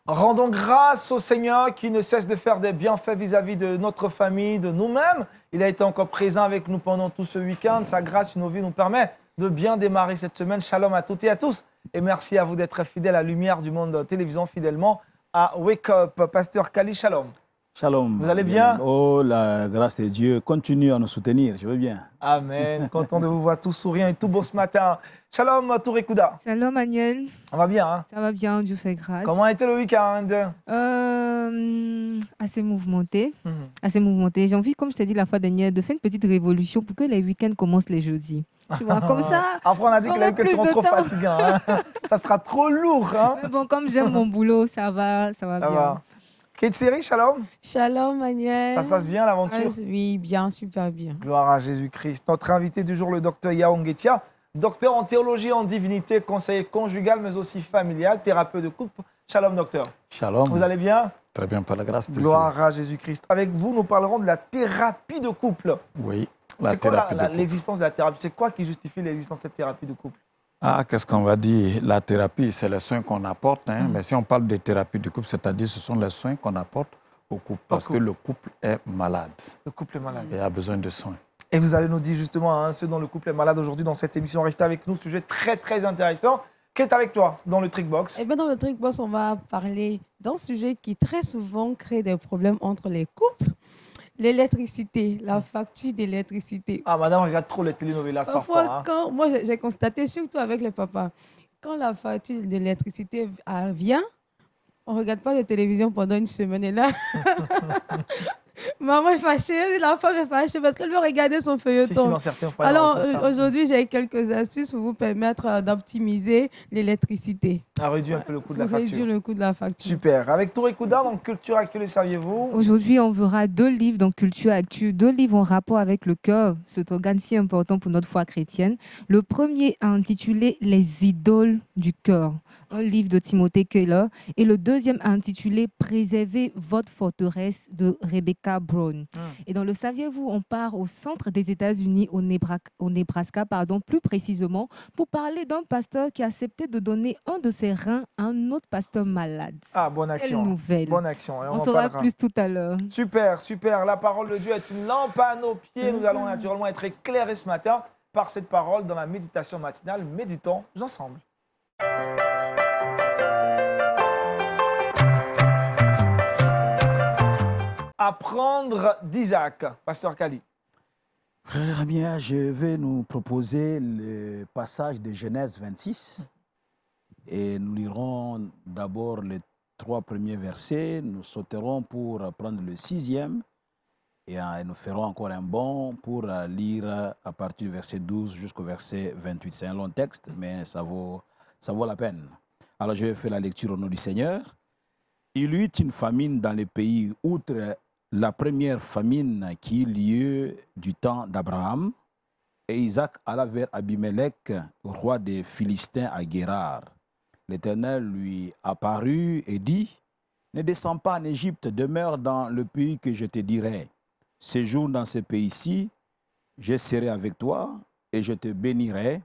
Rendons grâce au Seigneur qui ne cesse de faire des bienfaits vis-à-vis de notre famille, de nous-mêmes. Il a été encore présent avec nous pendant tout ce week-end. Sa grâce sur nos vies nous permet de bien démarrer cette semaine. Shalom à toutes et à tous. Et merci à vous d'être fidèles à la lumière du monde télévision, fidèlement à Wake Up. Pasteur Kali, shalom. Shalom. Vous allez bien? Oh, la grâce de Dieu continue à nous soutenir. Je vais bien. Amen. Content de vous voir tout souriant et tout beau ce matin. Shalom, Touré Kouda. Shalom, Manuel. On va bien, hein? Ça va bien, Dieu fait grâce. Comment a été le week-end? Assez mouvementé. Assez mouvementé. J'ai envie, comme je t'ai dit la fois dernière, de faire une petite révolution pour que les week-ends commencent les jeudis. Tu vois, comme ça. Après, on a dit que les week-ends seront trop fatigants. Hein? Ça sera trop lourd. Hein? Mais bon, comme j'aime mon boulot, ça va bien. Va. Kate Siri, shalom. Shalom, Manuel. Ça se passe bien, l'aventure? Oui, bien, super bien. Gloire à Jésus-Christ. Notre invité du jour, le docteur Yao Ngetia, docteur en théologie, en divinité, conseiller conjugal, mais aussi familial, thérapeute de couple. Shalom, docteur. Shalom. Vous allez bien? Très bien, par la grâce de Dieu. Gloire à Jésus-Christ. Avec vous, nous parlerons de la thérapie de couple. Oui, c'est quoi l'existence de la thérapie? C'est quoi qui justifie l'existence de cette thérapie de couple? Ah, qu'est-ce qu'on va dire? La thérapie, c'est les soins qu'on apporte. Hein? Mais si on parle de thérapie de couple, c'est-à-dire ce sont les soins qu'on apporte au couple. Parce que le couple est malade. Le couple est malade. Et a besoin de soins. Et vous allez nous dire justement hein, ce dont le couple est malade aujourd'hui dans cette émission. Restez avec nous, sujet très très intéressant. Qu'est-ce avec toi dans le Trickbox? Eh bien, dans le Trickbox, on va parler d'un sujet qui très souvent crée des problèmes entre les couples. L'électricité, la facture d'électricité. Ah, madame regarde trop les télénovelas parfois. Hein. Moi, j'ai constaté, surtout avec le papa, quand la facture d'électricité vient, on ne regarde pas de télévision pendant une semaine. Et là, maman est fâchée, la femme est fâchée parce qu'elle veut regarder son feuilleton. Alors aujourd'hui, j'ai quelques astuces pour vous permettre d'optimiser l'électricité. À réduire un peu le coût de la facture. Réduire le coût de la facture. Super. Avec Touré Kouda, dans Culture Actu, les saviez-vous? Aujourd'hui, on verra 2 livres dans Culture Actu, 2 livres en rapport avec le cœur, cet organe si important pour notre foi chrétienne. Le premier intitulé Les idoles du cœur, un livre de Timothée Keller, et le deuxième intitulé Préservez votre forteresse de Rebecca Brown. Et dans le saviez-vous, on part au centre des États-Unis, au Nebraska, plus précisément, pour parler d'un pasteur qui a accepté de donner un de ses reins à un autre pasteur malade. Ah, bonne action. Quelle nouvelle. Bonne action. On saura plus tout à l'heure. Super, super. La parole de Dieu est une lampe à nos pieds. Nous allons naturellement être éclairés ce matin par cette parole dans la méditation matinale. Méditons ensemble. Apprendre d'Isaac, pasteur Kali. Frère Amia, je vais nous proposer le passage de Genèse 26 et nous lirons d'abord les 3 premiers versets, nous sauterons pour prendre le 6e et nous ferons encore un bond pour lire à partir du verset 12 jusqu'au verset 28. C'est un long texte, mais ça vaut la peine. Alors je vais faire la lecture au nom du Seigneur. Il y eut une famine dans les pays outre la première famine qui eut lieu du temps d'Abraham, et Isaac alla vers Abimelech, roi des Philistins à Guérar. L'Éternel lui apparut et dit, « Ne descends pas en Égypte, demeure dans le pays que je te dirai. Séjourne dans ce pays-ci, je serai avec toi et je te bénirai,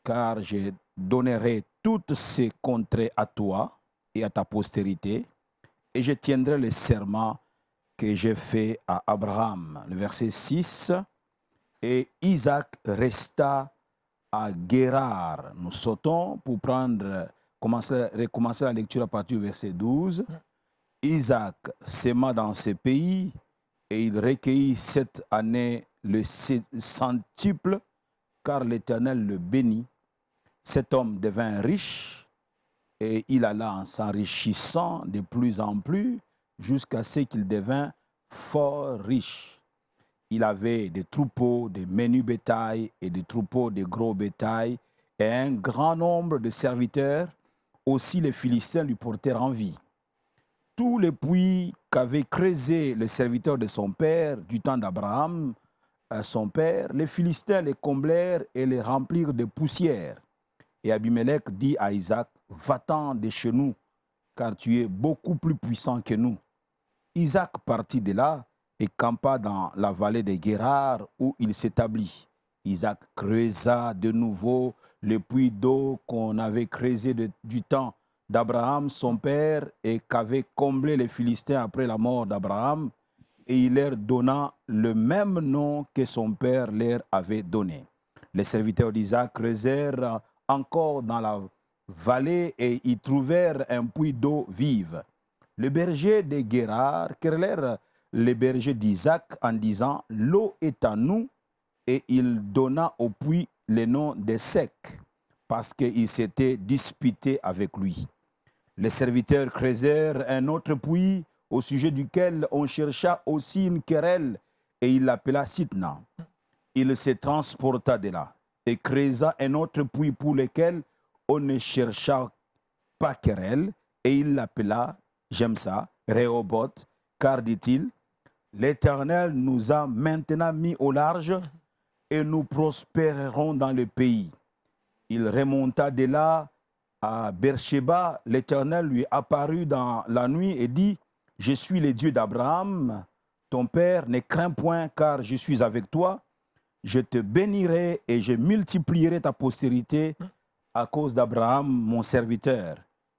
car je donnerai toutes ces contrées à toi et à ta postérité, et je tiendrai le serment que j'ai fait à Abraham. » Le verset 6, « Et Isaac resta à Guérar. » Nous sautons pour recommencer la lecture à partir du verset 12. « Isaac sema dans ce pays, et il recueillit cette année le centuple, car l'Éternel le bénit. Cet homme devint riche, et il alla en s'enrichissant de plus en plus, jusqu'à ce qu'il devint fort riche. Il avait des troupeaux de menus bétail et des troupeaux de gros bétail et un grand nombre de serviteurs. Aussi les Philistins lui portèrent envie. Tous les puits qu'avait creusés les serviteurs de son père, du temps d'Abraham, son père, les Philistins les comblèrent et les remplirent de poussière. Et Abimelech dit à Isaac, « Va-t'en de chez nous, car tu es beaucoup plus puissant que nous. » Isaac partit de là et campa dans la vallée de Guérar où il s'établit. Isaac creusa de nouveau le puits d'eau qu'on avait creusé du temps d'Abraham, son père, et qu'avaient comblé les Philistins après la mort d'Abraham, et il leur donna le même nom que son père leur avait donné. Les serviteurs d'Isaac creusèrent encore dans la vallée et y trouvèrent un puits d'eau vive. Le berger de Guérar querellèrent les bergers d'Isaac en disant « L'eau est à nous », et il donna au puits le nom de Sec, parce qu'il s'était disputé avec lui. Les serviteurs creusèrent un autre puits au sujet duquel on chercha aussi une querelle, et il l'appela Sitna. Il se transporta de là et creusa un autre puits pour lequel on ne chercha pas querelle, et il l'appela Jemsa, Rehoboth, car dit-il, l'Éternel nous a maintenant mis au large et nous prospérerons dans le pays. Il remonta de là à Beersheba. L'Éternel lui apparut dans la nuit et dit, je suis le Dieu d'Abraham, ton père, ne crains point, car je suis avec toi. Je te bénirai et je multiplierai ta postérité à cause d'Abraham, mon serviteur.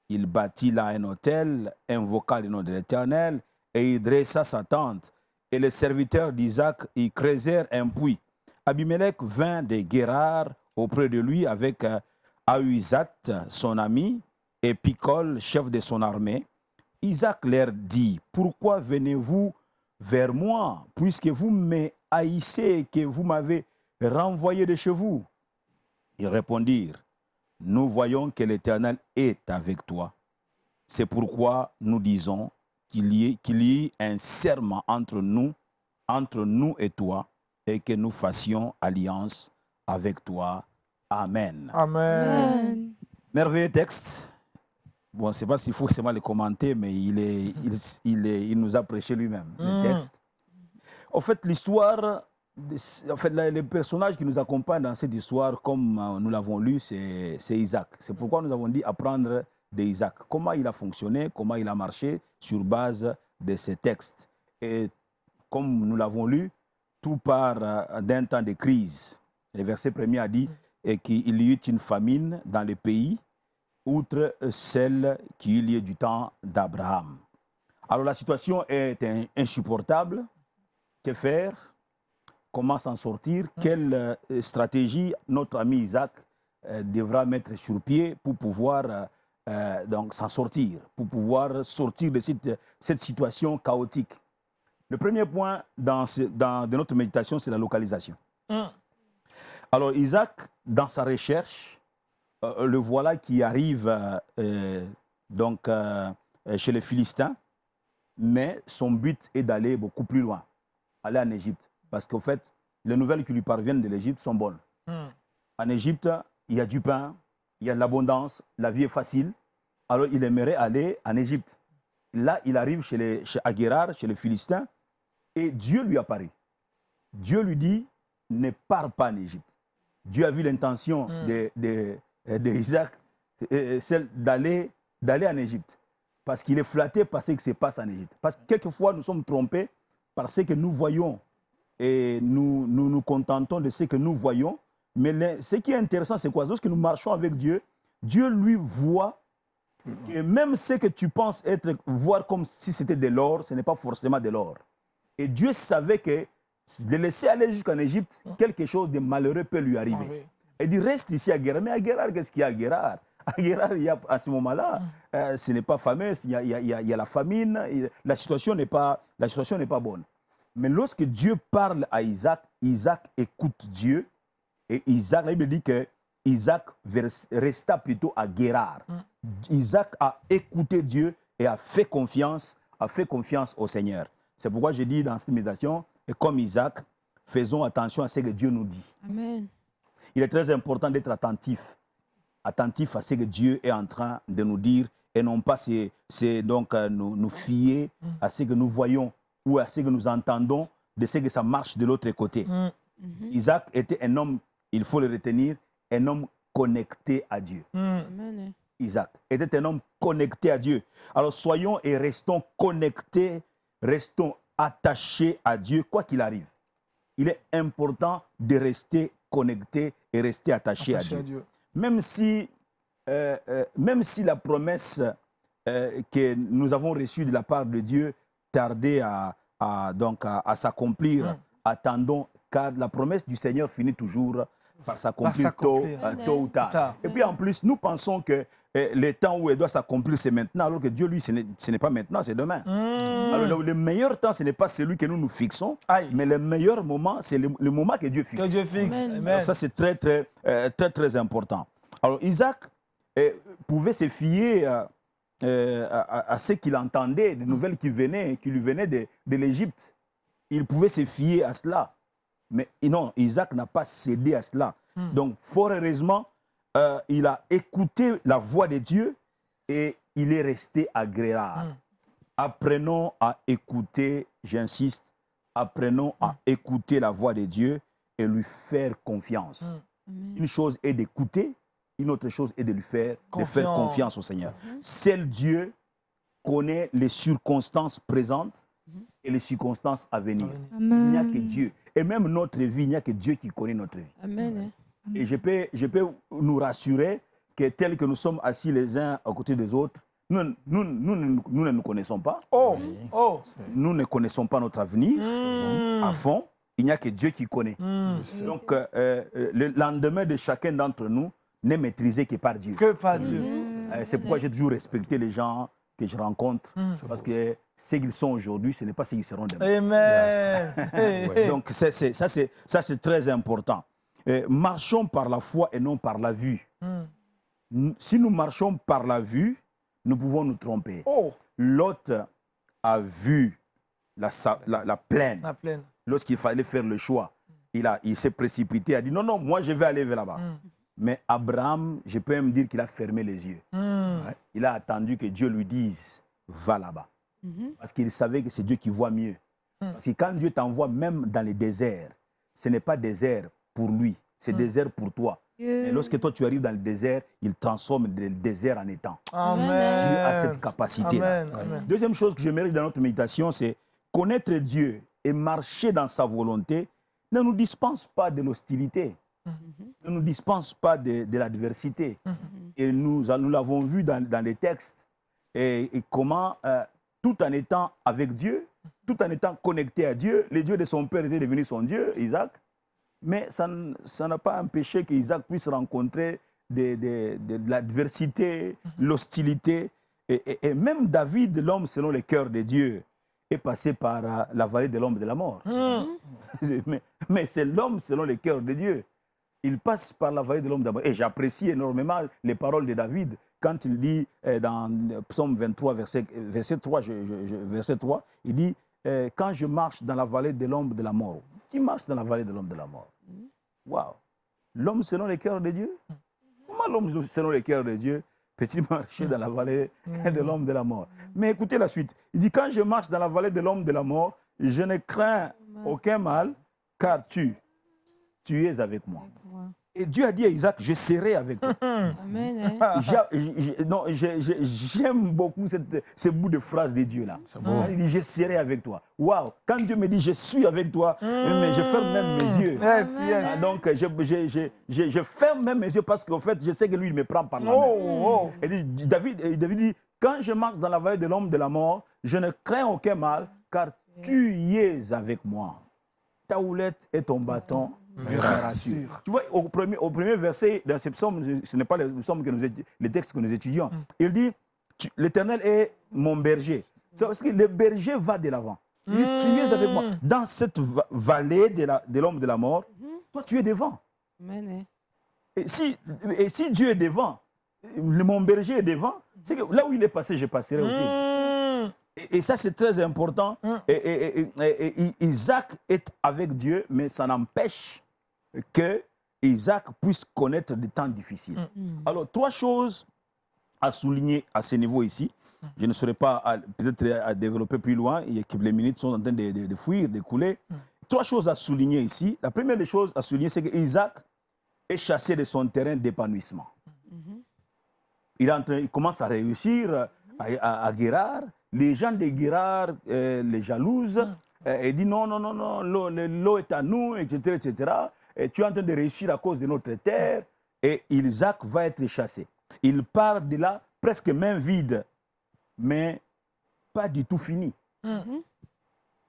Il bâtit là un autel, invoqua le nom de l'Éternel, et il dressa sa tente. Et les serviteurs d'Isaac y creusèrent un puits. Abimelech vint de Guérar auprès de lui avec Ahuizat, son ami, et Picol, chef de son armée. Isaac leur dit, pourquoi venez-vous vers moi, puisque vous me haïssez et que vous m'avez renvoyé de chez vous? Ils répondirent, nous voyons que l'Éternel est avec toi. C'est pourquoi nous disons qu'il y ait un serment entre nous et toi, et que nous fassions alliance avec toi. Amen. Amen. Merveilleux texte. Bon, je ne sais pas s'il faut forcément le commenter, mais il nous a prêché lui-même, le texte. En fait, l'histoire, les personnages qui nous accompagnent dans cette histoire, comme nous l'avons lu, c'est Isaac. C'est pourquoi nous avons dit apprendre d'Isaac. Comment il a fonctionné, comment il a marché sur base de ces textes. Et comme nous l'avons lu, tout part d'un temps de crise. Le verset premier a dit qu'il y eut une famine dans le pays, outre celle qu'il y ait du temps d'Abraham. Alors la situation est insupportable. Que faire? Comment s'en sortir? Quelle stratégie notre ami Isaac devra mettre sur pied pour pouvoir donc s'en sortir, pour pouvoir sortir de cette situation chaotique? Le premier point de notre méditation, c'est la localisation. Alors Isaac, dans sa recherche, le voilà qui arrive chez les Philistins, mais son but est d'aller beaucoup plus loin, aller en Égypte. Parce qu'en fait, les nouvelles qui lui parviennent de l'Égypte sont bonnes. En Égypte, il y a du pain, il y a de l'abondance, la vie est facile. Alors il aimerait aller en Égypte. Là, il arrive chez Guérar, chez les Philistins, et Dieu lui apparaît. Dieu lui dit, ne pars pas en Égypte. Dieu a vu l'intention d'Isaac, celle d'aller en Égypte. Parce qu'il est flatté par ce qui se passe en Égypte. Parce que quelquefois, nous sommes trompés par ce que nous voyons. Et nous contentons de ce que nous voyons. Mais ce qui est intéressant, c'est quoi? Lorsque nous marchons avec Dieu, Dieu lui voit. Et même ce que tu penses voir comme si c'était de l'or, ce n'est pas forcément de l'or. Et Dieu savait que de laisser aller jusqu'en Égypte, quelque chose de malheureux peut lui arriver. Il dit, reste ici à Guérar. Mais à Guérar, qu'est-ce qu'il y a à Guérar? À Guérar, à ce moment-là, ce n'est pas fameux, il y a la famine, la situation n'est pas bonne. Mais lorsque Dieu parle à Isaac, Isaac écoute Dieu. Et Isaac, la Bible dit que Isaac resta plutôt à Guérar. Isaac a écouté Dieu et a fait confiance au Seigneur. C'est pourquoi je dis dans cette méditation, et comme Isaac, faisons attention à ce que Dieu nous dit. Amen. Il est très important d'être attentif à ce que Dieu est en train de nous dire et non pas nous fier à ce que nous voyons ou à ce que nous entendons de ce que ça marche de l'autre côté. Isaac était un homme, il faut le retenir, un homme connecté à Dieu. Amen. Isaac était un homme connecté à Dieu. Alors soyons et restons connectés, restons attachés à Dieu, quoi qu'il arrive. Il est important de rester connecté et rester attaché à Dieu. Même si même si la promesse que nous avons reçue de la part de Dieu tardait à s'accomplir, attendons, car la promesse du Seigneur finit toujours par s'accomplir tôt ou tard. Et puis en plus, nous pensons que le temps où elle doit s'accomplir, c'est maintenant, alors que Dieu, lui, ce n'est pas maintenant, c'est demain. Alors le meilleur temps, ce n'est pas celui que nous nous fixons, mais le meilleur moment, c'est le moment que Dieu fixe. Que Dieu fixe. Alors, ça, c'est très important. Alors Isaac pouvait se fier à ce qu'il entendait, des nouvelles qui lui venaient de l'Égypte. Il pouvait se fier à cela. Mais non, Isaac n'a pas cédé à cela. Donc, fort heureusement, il a écouté la voix de Dieu et il est resté à Guérard. Apprenons à écouter, j'insiste, apprenons à écouter la voix de Dieu et lui faire confiance. Une chose est d'écouter, une autre chose est de faire confiance au Seigneur. Seul Dieu connaît les circonstances présentes et les circonstances à venir. Amen. Il n'y a que Dieu. Et même notre vie, il n'y a que Dieu qui connaît notre vie. Amen. Et je peux nous rassurer que tel que nous sommes assis les uns à côté des autres, nous ne nous connaissons pas. Nous ne connaissons pas notre avenir à fond. Il n'y a que Dieu qui connaît. Donc, le lendemain de chacun d'entre nous n'est maîtrisé que par Dieu. Que par Dieu. C'est pourquoi j'ai toujours respecté les gens que je rencontre. Parce que ce qu'ils sont aujourd'hui, ce n'est pas ce qu'ils seront demain. Amen. Donc, ça, c'est très important. Marchons par la foi et non par la vue. Si nous marchons par la vue, nous pouvons nous tromper. Lot a vu la plaine. Lorsqu'il fallait faire le choix, il s'est précipité, il a dit non, non, moi je vais aller vers là-bas. Mais Abraham, je peux même dire qu'il a fermé les yeux. Il a attendu que Dieu lui dise, va là-bas. Parce qu'il savait que c'est Dieu qui voit mieux. Parce que quand Dieu t'envoie même dans les déserts, ce n'est pas désert pour lui, c'est désert pour toi. Et lorsque toi tu arrives dans le désert, il transforme le désert en étang. Amen. Dieu a cette capacité-là. Amen. Deuxième chose que j'aimerais dans notre méditation, c'est connaître Dieu et marcher dans sa volonté ne nous dispense pas de l'hostilité, ne nous dispense pas de l'adversité. Et nous l'avons vu dans les textes, et comment tout en étant avec Dieu, tout en étant connecté à Dieu, le Dieu de son père était devenu son Dieu, Isaac, mais ça n'a pas empêché qu'Isaac puisse rencontrer de l'adversité, l'hostilité. Et même David, l'homme selon le cœur de Dieu, est passé par la vallée de l'ombre de la mort. Mais c'est l'homme selon le cœur de Dieu. Il passe par la vallée de l'ombre de la mort. Et j'apprécie énormément les paroles de David quand il dit dans Psaume 23, verset 3, verset 3, il dit « Quand je marche dans la vallée de l'ombre de la mort ». Qui marche dans la vallée de l'ombre de la mort? Waouh! L'homme selon le cœur de Dieu? Comment l'homme selon le cœur de Dieu peut-il marcher dans la vallée de l'ombre de la mort? Mais écoutez la suite. Il dit, quand je marche dans la vallée de l'ombre de la mort, je ne crains aucun mal, car tu es avec moi. Et Dieu a dit à Isaac, je serai avec toi. Amen. J'aime beaucoup ce bout de phrase de Dieu-là. Il dit, je serai avec toi. Waouh! Quand Dieu me dit, je suis avec toi, mais je ferme même mes yeux. Donc, je ferme même mes yeux parce qu'en fait, je sais que lui, il me prend par la main. Et David dit, quand je marche dans la vallée de l'ombre de la mort, je ne crains aucun mal, car tu y es avec moi. Ta houlette et ton bâton me rassurent. Tu vois, au premier verset dans ce psaume, ce n'est pas le texte que nous étudions. Il dit, l'Éternel est mon berger. C'est parce que le berger va de l'avant. Il dit, tu es avec moi. Dans cette vallée de l'ombre de la mort, toi, tu es devant. Amen. Et si Dieu est devant, mon berger est devant, c'est que là où il est passé, je passerai aussi. Et ça, c'est très important. Et Isaac est avec Dieu, mais ça n'empêche que Isaac puisse connaître des temps difficiles. Alors, trois choses à souligner à ce niveau ici. Je ne saurais pas peut-être à développer plus loin, et que les minutes sont en train de fuir, de couler. Trois choses à souligner ici. La première des choses à souligner, c'est qu'Isaac est chassé de son terrain d'épanouissement. Il commence à réussir à Guérard. Les gens de Guérard les jalousent et disent non, l'eau est à nous, etc., etc. Et tu es en train de réussir à cause de notre terre. Et Isaac va être chassé. Il part de là presque main vide, mais pas du tout fini.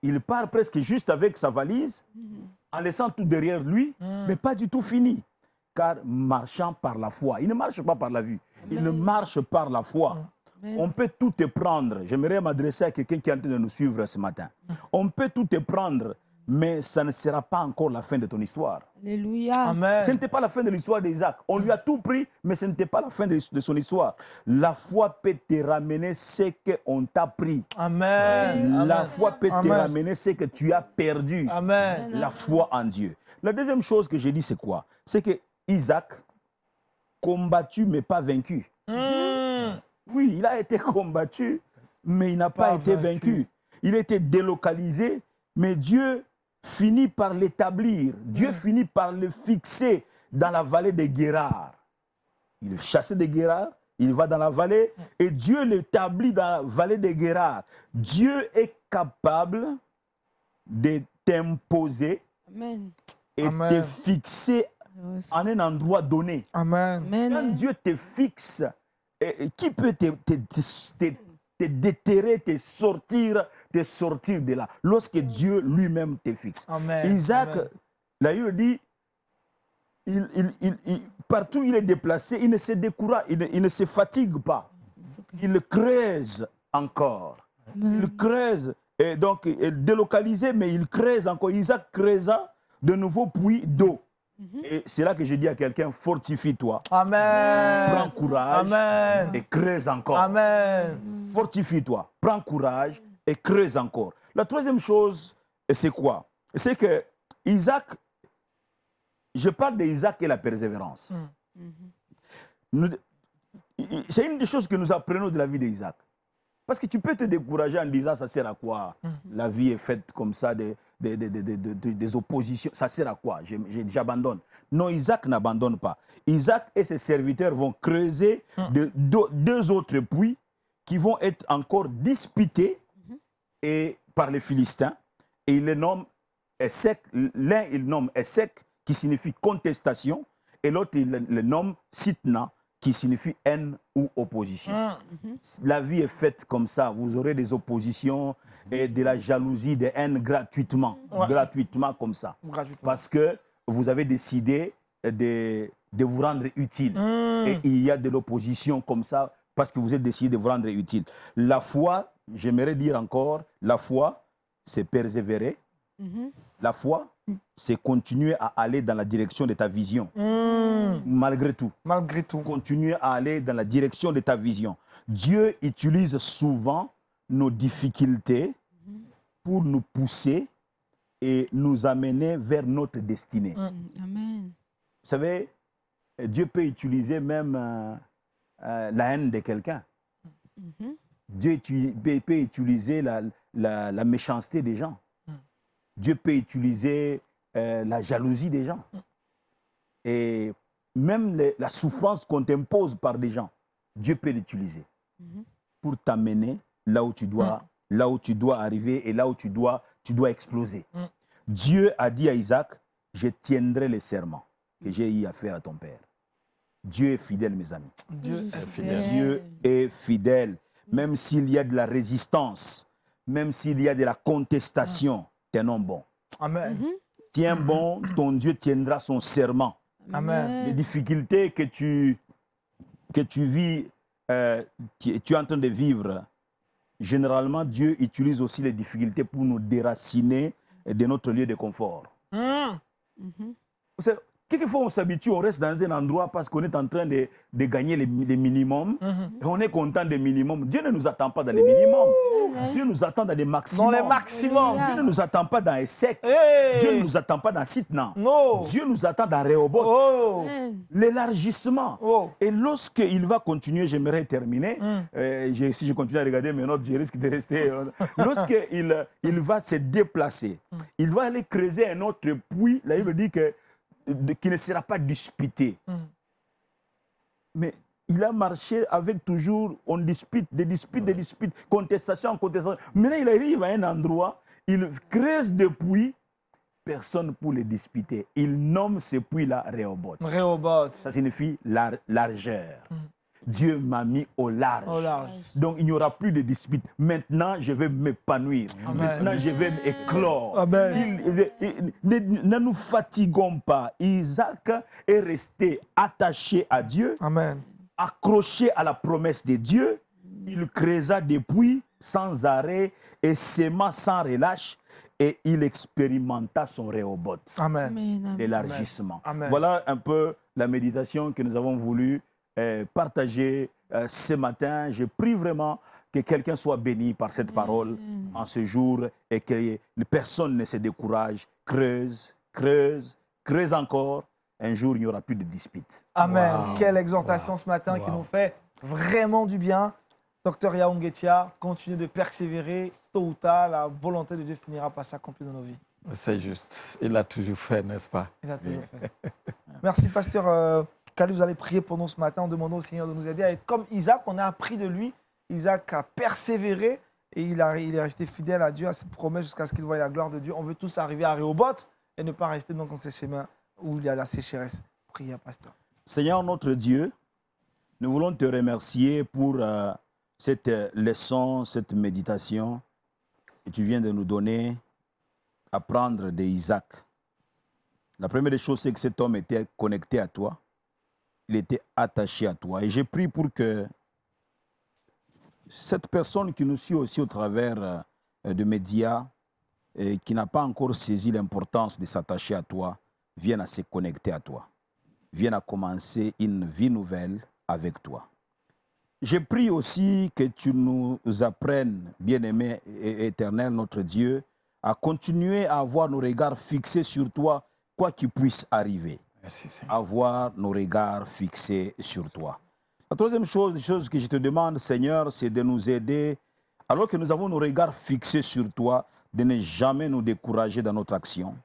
Il part presque juste avec sa valise, en laissant tout derrière lui, mais pas du tout fini. Car marchant par la foi, il ne marche pas par la vue, il marche par la foi. On peut tout te prendre. J'aimerais m'adresser à quelqu'un qui est en train de nous suivre ce matin. On peut tout te prendre, mais ça ne sera pas encore la fin de ton histoire. Alléluia. Amen. Ce n'était pas la fin de l'histoire d'Isaac. On lui a tout pris, mais ce n'était pas la fin de son histoire. La foi peut te ramener ce qu'on t'a pris. Amen. La foi peut te Amen. ramener ce que tu as perdu. Amen. La foi en Dieu. La deuxième chose que j'ai dit, c'est quoi? C'est que Isaac, combattu mais pas vaincu. Oui, il a été combattu, mais il n'a pas été vaincu. Il a été délocalisé, mais Dieu finit par l'établir. Dieu finit par le fixer dans la vallée de Guérard. Il est chassé de Guérard, il va dans la vallée, et Dieu l'établit dans la vallée de Guérard. Dieu est capable de t'imposer Amen. et Amen. te fixer en un endroit donné. Amen. Amen. Quand Dieu te fixe, qui peut te déterrer, te sortir de là? Lorsque Dieu lui-même te fixe. Amen. Isaac, Amen. la Bible dit, partout où il est déplacé, il ne se décourage, il ne se fatigue pas. Il creuse encore. Il creuse. Et donc, il est délocalisé, mais il creuse encore. Isaac creusa de nouveaux puits d'eau. Et c'est là que je dis à quelqu'un, fortifie-toi. Amen. Prends courage Amen. et creuse encore. Amen. Fortifie-toi, prends courage et creuse encore. La troisième chose, c'est quoi? C'est que Isaac, je parle d'Isaac et la persévérance. C'est une des choses que nous apprenons de la vie d'Isaac. Parce que tu peux te décourager en disant, ça sert à quoi? La vie est faite comme ça, des oppositions, ça sert à quoi? J'abandonne. Non, Isaac n'abandonne pas. Isaac et ses serviteurs vont creuser deux autres puits qui vont être encore disputés par les Philistins. Et il les nomme Essek. L'un, il nomme Essek, qui signifie contestation, et l'autre, il le nomme Sitna, qui signifie haine ou opposition. La vie est faite comme ça. Vous aurez des oppositions et de la jalousie, des haines gratuitement. Gratuitement comme ça. Gratuitement. Parce que vous avez décidé de vous rendre utile. Et il y a de l'opposition comme ça parce que vous avez décidé de vous rendre utile. La foi, j'aimerais dire encore, la foi, c'est persévérer. La foi, c'est continuer à aller dans la direction de ta vision. Malgré tout. Malgré tout. Continuer à aller dans la direction de ta vision. Dieu utilise souvent nos difficultés pour nous pousser et nous amener vers notre destinée. Amen. Vous savez, Dieu peut utiliser même la haine de quelqu'un. Dieu peut utiliser la méchanceté des gens. Dieu peut utiliser la jalousie des gens. Et même la souffrance qu'on t'impose par des gens, Dieu peut l'utiliser pour t'amener là où tu dois arriver et là où tu dois exploser. Dieu a dit à Isaac, je tiendrai les serments que j'ai eu à faire à ton père. Dieu est fidèle, mes amis. Dieu est fidèle. Dieu est fidèle. Même s'il y a de la résistance, même s'il y a de la contestation, t'es non bon. Amen. Tiens bon, ton Dieu tiendra son serment. Amen. Les difficultés que tu vis, tu es en train de vivre, généralement, Dieu utilise aussi les difficultés pour nous déraciner de notre lieu de confort. Vous savez, quelquefois, on s'habitue, on reste dans un endroit parce qu'on est en train de gagner les minimums. Et on est content des minimums. Dieu ne nous attend pas dans les minimums. Dieu nous attend dans les maximums. Dans les maximums. Dieu ne nous attend pas dans Essek. Hey. Dieu ne nous attend pas dans Sitna. Non. Dieu nous attend dans Rehoboth. Oh. L'élargissement. Oh. Et lorsqu'il va continuer, j'aimerais terminer. Si je continue à regarder mes notes, je risque de rester. Lorsqu'il va se déplacer, il va aller creuser un autre puits. La Bible dit que qui ne sera pas disputé. Mais il a marché avec toujours, on dispute, des disputes, contestation en contestation. Maintenant, il arrive à un endroit, il creuse des puits, personne pour les disputer. Il nomme ces puits-là Rehoboth. Rehoboth. Ça signifie largeur. Dieu m'a mis au large. Oh large. Donc, il n'y aura plus de dispute. Maintenant, je vais m'épanouir. Amen. Maintenant, je vais éclore. Amen. Ne nous fatiguons pas. Isaac est resté attaché à Dieu, Amen. accroché à la promesse de Dieu. Il creusa des puits sans arrêt et s'aima sans relâche. Et il expérimenta son Rehoboth, Amen. Amen, amen. l'élargissement. Amen. Voilà un peu la méditation que nous avons voulu partager ce matin. Je prie vraiment que quelqu'un soit béni par cette parole en ce jour et que personne ne se décourage. Creuse, creuse, creuse encore. Un jour, il n'y aura plus de dispute. Amen. Wow. Quelle exhortation ce matin qui nous fait vraiment du bien. Docteur Yaoum Guetia, continue de persévérer. Tôt ou tard, la volonté de Dieu finira par s'accomplir dans nos vies. C'est juste. Il l'a toujours fait, n'est-ce pas? Il a toujours fait. Merci, pasteur Khalid. Vous allez prier pour nous ce matin en demandant au Seigneur de nous aider. Et comme Isaac, on a appris de lui. Isaac a persévéré et il est resté fidèle à Dieu, à cette promesse jusqu'à ce qu'il voie la gloire de Dieu. On veut tous arriver à Rehoboth et ne pas rester dans ces chemins où il y a la sécheresse. Priez, pasteur. Seigneur notre Dieu, nous voulons te remercier pour cette leçon, cette méditation que tu viens de nous donner, apprendre d'Isaac. La première des choses, c'est que cet homme était connecté à toi. Il était attaché à toi. Et j'ai prié pour que cette personne qui nous suit aussi au travers de médias et qui n'a pas encore saisi l'importance de s'attacher à toi, vienne à se connecter à toi. Vienne à commencer une vie nouvelle avec toi. Je prie aussi que tu nous apprennes, bien-aimé et éternel, notre Dieu, à continuer à avoir nos regards fixés sur toi, quoi qu'il puisse arriver. Merci, Seigneur. Avoir nos regards fixés sur toi. La troisième chose que je te demande, Seigneur, c'est de nous aider, alors que nous avons nos regards fixés sur toi, de ne jamais nous décourager dans notre action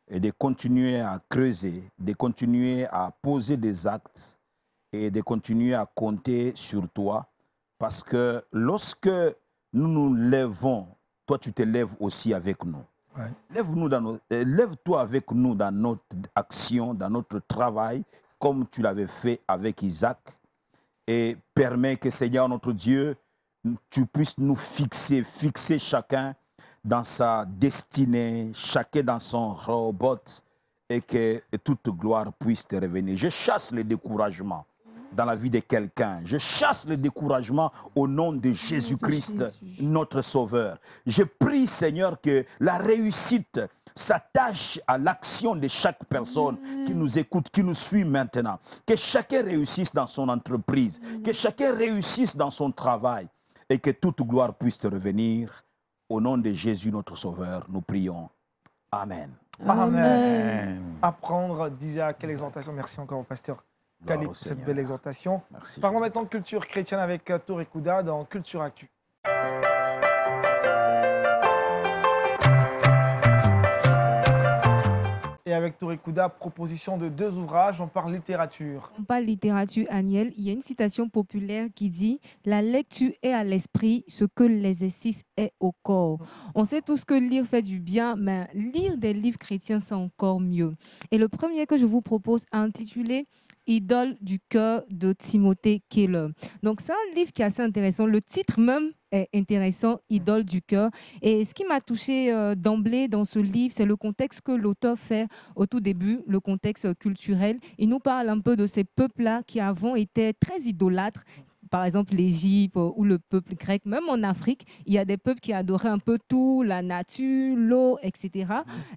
et de continuer à creuser, de continuer à poser des actes et de continuer à compter sur toi, parce que lorsque nous nous lèvons, toi tu te lèves aussi avec nous. Ouais. Lève-toi avec nous dans notre action, dans notre travail, comme tu l'avais fait avec Isaac, et permets que, Seigneur notre Dieu, tu puisses nous fixer chacun dans sa destinée, chacun dans son Rehoboth, et que toute gloire puisse te revenir. Je chasse le découragement dans la vie de quelqu'un. Je chasse le découragement au nom de Jésus-Christ, notre Sauveur. Je prie, Seigneur, que la réussite s'attache à l'action de chaque personne qui nous écoute, qui nous suit maintenant. Que chacun réussisse dans son entreprise, que chacun réussisse dans son travail et que toute gloire puisse te revenir. Au nom de Jésus, notre Sauveur, nous prions. Amen. Amen. Apprendre d'Isaac, quelle exhortation. Merci encore au pasteur Gloire Khalid au pour cette Seigneur. belle exhortation. Merci. Parlons maintenant de culture chrétienne avec Touré Kouda dans Culture Actu. Et avec Touré Kouda, proposition de 2 ouvrages, on parle littérature. On parle littérature annuelle. Il y a une citation populaire qui dit « La lecture est à l'esprit ce que l'exercice est au corps ». On sait tous que lire fait du bien, mais lire des livres chrétiens, c'est encore mieux. Et le premier que je vous propose est intitulé « Idole du cœur » de Timothée Keller. Donc, c'est un livre qui est assez intéressant. Le titre même est intéressant, Idole du cœur. Et ce qui m'a touché d'emblée dans ce livre, c'est le contexte que l'auteur fait au tout début, le contexte culturel. Il nous parle un peu de ces peuples-là qui avant étaient très idolâtres. Par exemple, l'Égypte ou le peuple grec, même en Afrique, il y a des peuples qui adoraient un peu tout, la nature, l'eau, etc.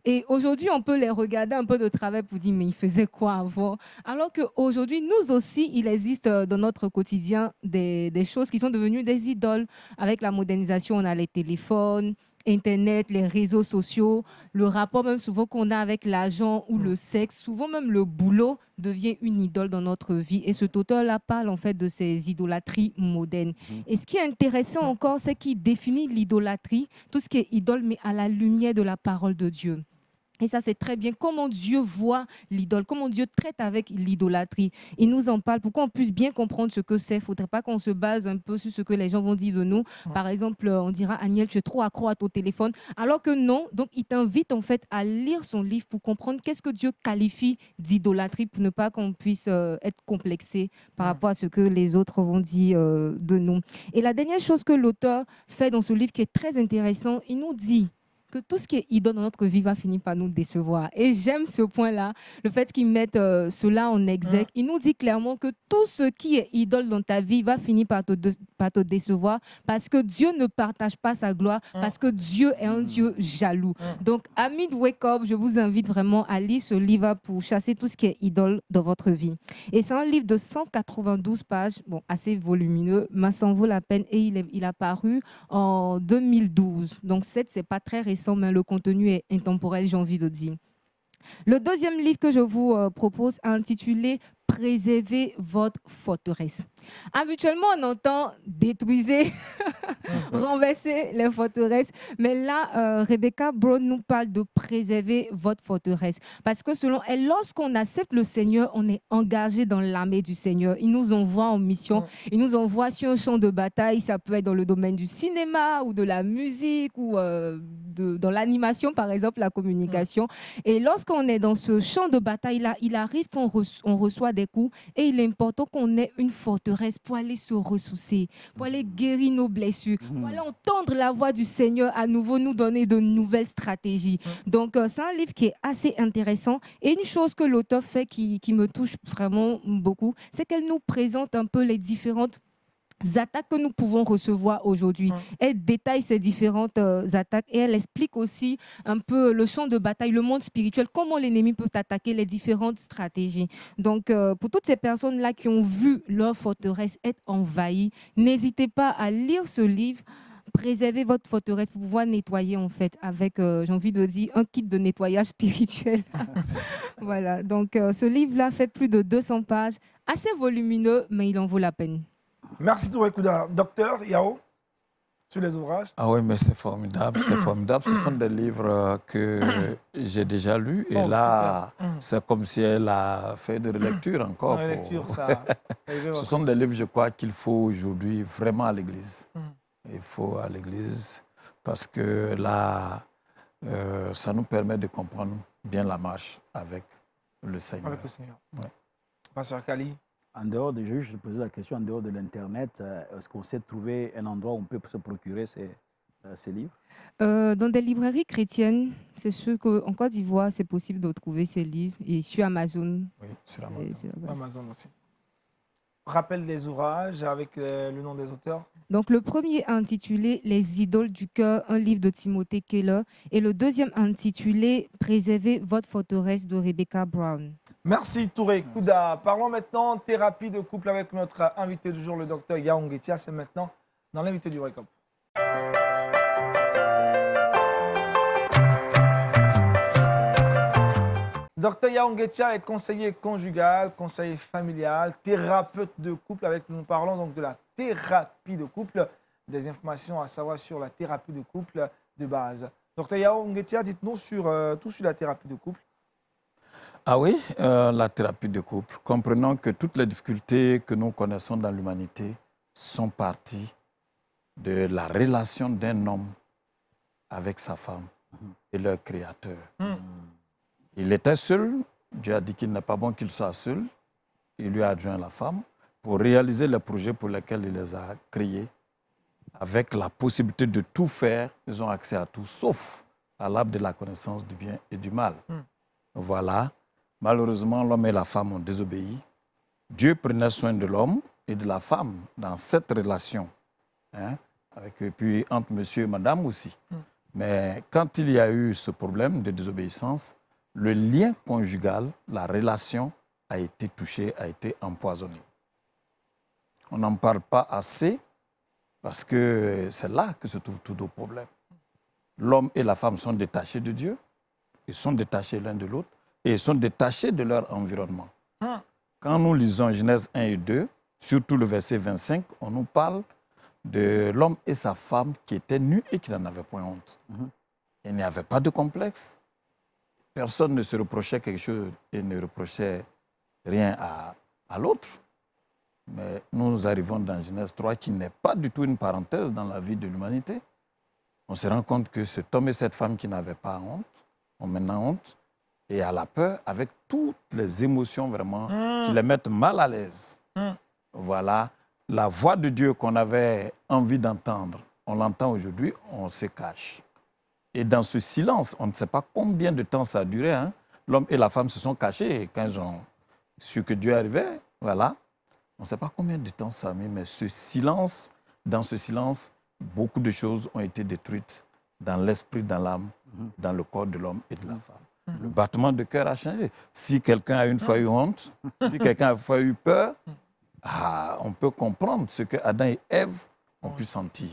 Et aujourd'hui, on peut les regarder un peu de travers pour dire, mais ils faisaient quoi avant? Alors qu'aujourd'hui, nous aussi, il existe dans notre quotidien des choses qui sont devenues des idoles. Avec la modernisation, on a les téléphones, Internet, les réseaux sociaux, le rapport même souvent qu'on a avec l'argent ou le sexe, souvent même le boulot devient une idole dans notre vie. Et cet auteur-là parle en fait de ces idolâtries modernes. Et ce qui est intéressant encore, c'est qu'il définit l'idolâtrie, tout ce qui est idole, mais à la lumière de la parole de Dieu. Et ça, c'est très bien comment Dieu voit l'idole, comment Dieu traite avec l'idolâtrie. Il nous en parle pour qu'on puisse bien comprendre ce que c'est. Il ne faudrait pas qu'on se base un peu sur ce que les gens vont dire de nous. Par exemple, on dira, Agnel, tu es trop accro à ton téléphone. Alors que non, donc il t'invite en fait à lire son livre pour comprendre qu'est-ce que Dieu qualifie d'idolâtrie pour ne pas qu'on puisse être complexé par rapport à ce que les autres vont dire de nous. Et la dernière chose que l'auteur fait dans ce livre qui est très intéressant, il nous dit que tout ce qui est idole dans notre vie va finir par nous décevoir. Et j'aime ce point-là, le fait qu'ils mettent cela en exergue. Il nous dit clairement que tout ce qui est idole dans ta vie va finir par te décevoir parce que Dieu ne partage pas sa gloire, parce que Dieu est un Dieu jaloux. Donc, amis de Wake Up, je vous invite vraiment à lire ce livre pour chasser tout ce qui est idole dans votre vie. Et c'est un livre de 192 pages, bon, assez volumineux, mais ça en vaut la peine et il a paru en 2012. Donc, c'est pas très récent, mais le contenu est intemporel, j'ai envie de dire. Le deuxième livre que je vous propose est intitulé « Préservez votre forteresse ». Habituellement, on entend « détruisez », renverser les forteresses. Mais là, Rebecca Brown nous parle de préserver votre forteresse. Parce que selon elle, lorsqu'on accepte le Seigneur, on est engagé dans l'armée du Seigneur. Il nous envoie en mission, il nous envoie sur un champ de bataille. Ça peut être dans le domaine du cinéma ou de la musique ou dans l'animation, par exemple, la communication. Et lorsqu'on est dans ce champ de bataille-là, il arrive qu'on reçoit des coups et il est important qu'on ait une forteresse pour aller se ressourcer, pour aller guérir nos blessures, pour aller entendre la voix du Seigneur à nouveau nous donner de nouvelles stratégies. Donc, c'est un livre qui est assez intéressant. Et une chose que l'auteur fait qui me touche vraiment beaucoup, c'est qu'elle nous présente un peu les différentes attaques que nous pouvons recevoir aujourd'hui. Elle détaille ces différentes attaques et elle explique aussi un peu le champ de bataille, le monde spirituel, comment l'ennemi peut attaquer les différentes stratégies. Donc, pour toutes ces personnes-là qui ont vu leur forteresse être envahie, n'hésitez pas à lire ce livre. Préservez votre forteresse pour pouvoir nettoyer en fait avec, j'ai envie de dire, un kit de nettoyage spirituel. Voilà, donc ce livre-là fait plus de 200 pages, assez volumineux, mais il en vaut la peine. Merci Touré Kouda. Docteur Yao, sur les ouvrages. Ah oui, mais c'est formidable, c'est formidable. Ce sont des livres que j'ai déjà lus. Et là, c'est comme si elle a fait de relecture encore. Relecture, ça. Ce sont des livres, je crois, qu'il faut aujourd'hui vraiment à l'Église. Il faut à l'Église parce que là, ça nous permet de comprendre bien la marche avec le Seigneur. Avec le Seigneur. Ouais. Pasteur Kali. En dehors de, je vais juste poser la question, en dehors de l'Internet, est-ce qu'on sait trouver un endroit où on peut se procurer ces livres? Dans des librairies chrétiennes, c'est sûr qu'en Côte d'Ivoire, c'est possible de trouver ces livres. Et sur Amazon. Oui, sur Amazon. C'est la base. Amazon aussi. Rappel des ouvrages avec le nom des auteurs. Donc, le premier intitulé Les idoles du cœur, un livre de Timothée Keller. Et le deuxième intitulé Préservez votre forteresse de Rebecca Brown. Merci Touré Kouda. Parlons maintenant thérapie de couple avec notre invité du jour, le docteur Yao Ngetia. C'est maintenant dans l'invité du Wake Up. Docteur Yao Ngetia est conseiller conjugal, conseiller familial, thérapeute de couple. Nous parlons donc de la thérapie de couple. Des informations à savoir sur la thérapie de couple de base. Docteur Yao Ngetia, dites-nous tout sur la thérapie de couple. Ah oui, la thérapie de couple. Comprenons que toutes les difficultés que nous connaissons dans l'humanité sont parties de la relation d'un homme avec sa femme et leur créateur. Il était seul, Dieu a dit qu'il n'est pas bon qu'il soit seul. Il lui a adjoint la femme pour réaliser les projets pour lesquels il les a créés. Avec la possibilité de tout faire, ils ont accès à tout, sauf à l'arbre de la connaissance du bien et du mal. Voilà. Malheureusement, l'homme et la femme ont désobéi. Dieu prenait soin de l'homme et de la femme dans cette relation. Et puis entre monsieur et madame aussi. Mais quand il y a eu ce problème de désobéissance, le lien conjugal, la relation a été touchée, a été empoisonnée. On n'en parle pas assez parce que c'est là que se trouve tout le problème. L'homme et la femme sont détachés de Dieu, ils sont détachés l'un de l'autre et ils sont détachés de leur environnement. Quand nous lisons Genèse 1 et 2, surtout le verset 25, on nous parle de l'homme et sa femme qui étaient nus et qui n'en avaient point honte. Il n'y avait pas de complexe. personne ne se reprochait quelque chose et ne reprochait rien à l'autre. Mais nous arrivons dans Genèse 3, qui n'est pas du tout une parenthèse dans la vie de l'humanité. On se rend compte que cet homme et cette femme qui n'avaient pas honte ont maintenant honte et à la peur avec toutes les émotions vraiment qui les mettent mal à l'aise. Voilà, la voix de Dieu qu'on avait envie d'entendre, on l'entend aujourd'hui, on se cache. Et dans ce silence, on ne sait pas combien de temps ça a duré. Hein. L'homme et la femme se sont cachés quand ils ont su que Dieu arrivait. Voilà. On ne sait pas combien de temps ça a mis, mais ce silence, dans ce silence, beaucoup de choses ont été détruites dans l'esprit, dans l'âme, dans le corps de l'homme et de la femme. Le battement de cœur a changé. Si quelqu'un a une fois eu honte, si quelqu'un a une fois eu peur, on peut comprendre ce que Adam et Ève ont pu sentir.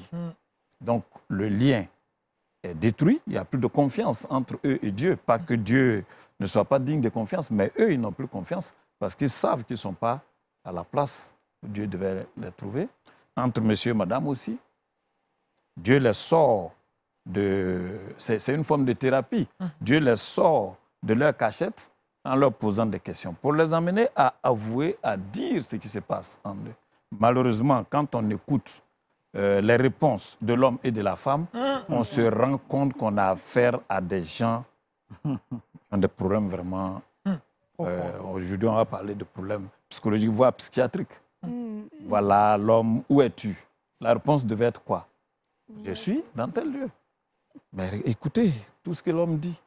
Donc, le lien est détruit. Il n'y a plus de confiance entre eux et Dieu. Pas que Dieu ne soit pas digne de confiance, mais eux, ils n'ont plus confiance parce qu'ils savent qu'ils ne sont pas à la place où Dieu devait les trouver. Entre monsieur et madame aussi. Dieu les sort de... C'est une forme de thérapie. Dieu les sort de leur cachette en leur posant des questions pour les amener à avouer, à dire ce qui se passe en eux. Malheureusement, quand on écoute les réponses de l'homme et de la femme, on se rend compte qu'on a affaire à des gens qui ont des problèmes vraiment... Aujourd'hui, on va parler de problèmes psychologiques, voire psychiatriques. Voilà, l'homme, où es-tu? La réponse devait être quoi? Je suis dans tel lieu. Mais écoutez tout ce que l'homme dit.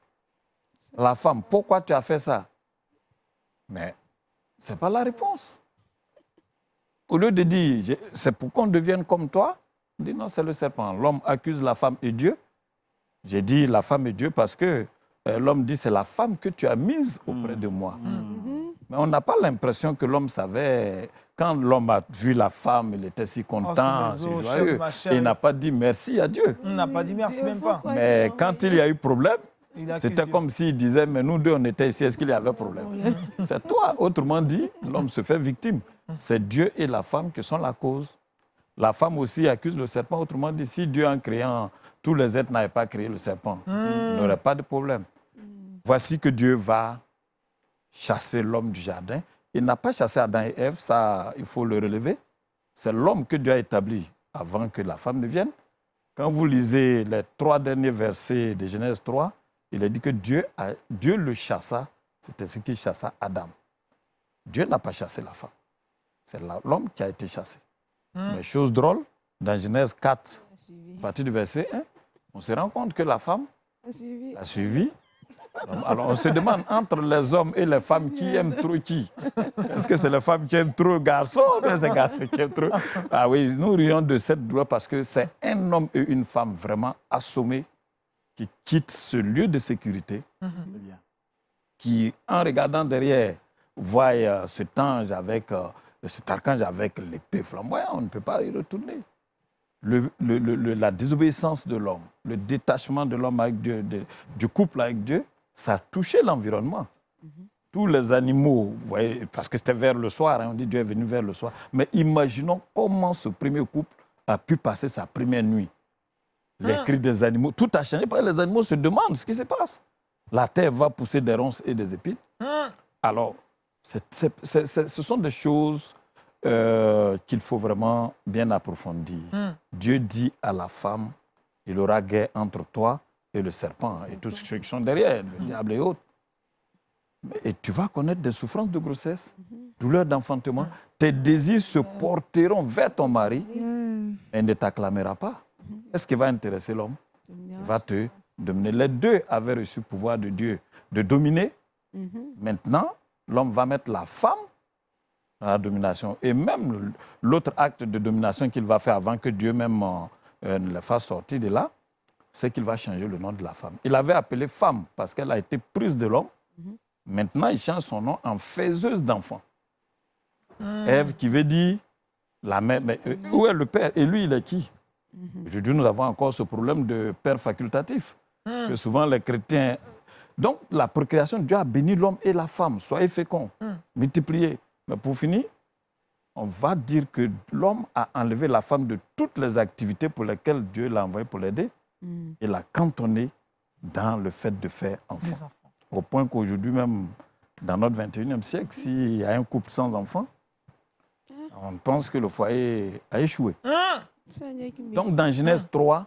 La femme, pourquoi tu as fait ça? Mais ce n'est pas la réponse. Au lieu de dire, c'est pour qu'on devienne comme toi, on dit non, c'est le serpent. L'homme accuse la femme et Dieu. J'ai dit la femme et Dieu parce que l'homme dit, c'est la femme que tu as mise auprès de moi. Mais on n'a pas l'impression que l'homme savait. Quand l'homme a vu la femme, il était si content, si joyeux. Et il n'a pas dit merci à Dieu. On n'a pas dit merci, même pas. Mais quand il y a eu problème, c'était comme s'il disait, mais nous deux, on était ici, est-ce qu'il y avait problème? C'est toi. Autrement dit, l'homme se fait victime. C'est Dieu et la femme qui sont la cause. La femme aussi accuse le serpent. Autrement dit, si Dieu, en créant tous les êtres, n'avait pas créé le serpent, il n'aurait pas de problème. Voici que Dieu va chasser l'homme du jardin. Il n'a pas chassé Adam et Ève, ça, il faut le relever. C'est l'homme que Dieu a établi avant que la femme ne vienne. Quand vous lisez les 3 derniers versets de Genèse 3, il est dit que Dieu le chassa, c'était ce qui chassa Adam. Dieu n'a pas chassé la femme. C'est l'homme qui a été chassé. Mais chose drôle, dans Genèse 4, à partir du verset 1, on se rend compte que la femme a suivi. Alors on se demande, entre les hommes et les femmes, qui aime trop qui? Est-ce que c'est les femmes qui aiment trop le garçon ou bien c'est les garçons qui aiment trop? Ah oui, nous rions de cette douleur parce que c'est un homme et une femme vraiment assommés qui quittent ce lieu de sécurité, qui, en regardant derrière, voient cet ange avec, cet archange avec l'épée flamboyante, on ne peut pas y retourner. La désobéissance de l'homme, le détachement de l'homme avec Dieu, du couple avec Dieu, ça a touché l'environnement. Tous les animaux, vous voyez, parce que c'était vers le soir, hein, on dit Dieu est venu vers le soir. Mais imaginons comment ce premier couple a pu passer sa première nuit. Les cris des animaux, tout a changé. Les animaux se demandent ce qui se passe. La terre va pousser des ronces et des épines. Alors, ce sont des choses qu'il faut vraiment bien approfondir. Dieu dit à la femme, il aura guerre entre toi et le serpent et tous ceux qui sont derrière, le diable et autres. Et tu vas connaître des souffrances de grossesse, douleurs d'enfantement. Tes désirs se porteront vers ton mari et ne t'acclamera pas. Est-ce qui va intéresser l'homme? Il va te dominer. Les deux avaient reçu le pouvoir de Dieu de dominer. Maintenant, l'homme va mettre la femme dans la domination. Et même l'autre acte de domination qu'il va faire avant que Dieu même ne la fasse sortir de là, c'est qu'il va changer le nom de la femme. Il avait appelé femme parce qu'elle a été prise de l'homme. Maintenant, il change son nom en faiseuse d'enfants. Ève qui veut dire la mère. Mais où est le père? Et lui, il est qui? Aujourd'hui, nous avons encore ce problème de père facultatif, que souvent les chrétiens... Donc, la procréation, Dieu a béni l'homme et la femme. Soyez féconds, multipliez. Mais pour finir, on va dire que l'homme a enlevé la femme de toutes les activités pour lesquelles Dieu l'a envoyé pour l'aider et l'a cantonné dans le fait de faire enfant. Au point qu'aujourd'hui, même dans notre 21e siècle, s'il y a un couple sans enfants, on pense que le foyer a échoué. Donc, dans Genèse 3,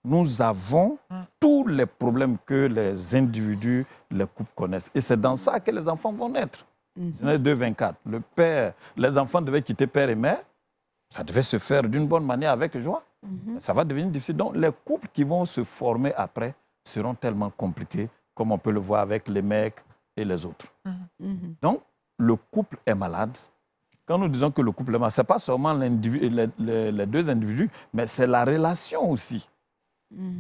nous avons tous les problèmes que les individus, les couples connaissent. Et c'est dans ça que les enfants vont naître. Genèse 2, 24. Les enfants devaient quitter père et mère. Ça devait se faire d'une bonne manière avec joie. Ça va devenir difficile. Donc, les couples qui vont se former après seront tellement compliqués, comme on peut le voir avec les mecs et les autres. Donc, le couple est malade. Quand nous disons que le couple est malade, ce n'est pas seulement les deux individus, mais c'est la relation aussi.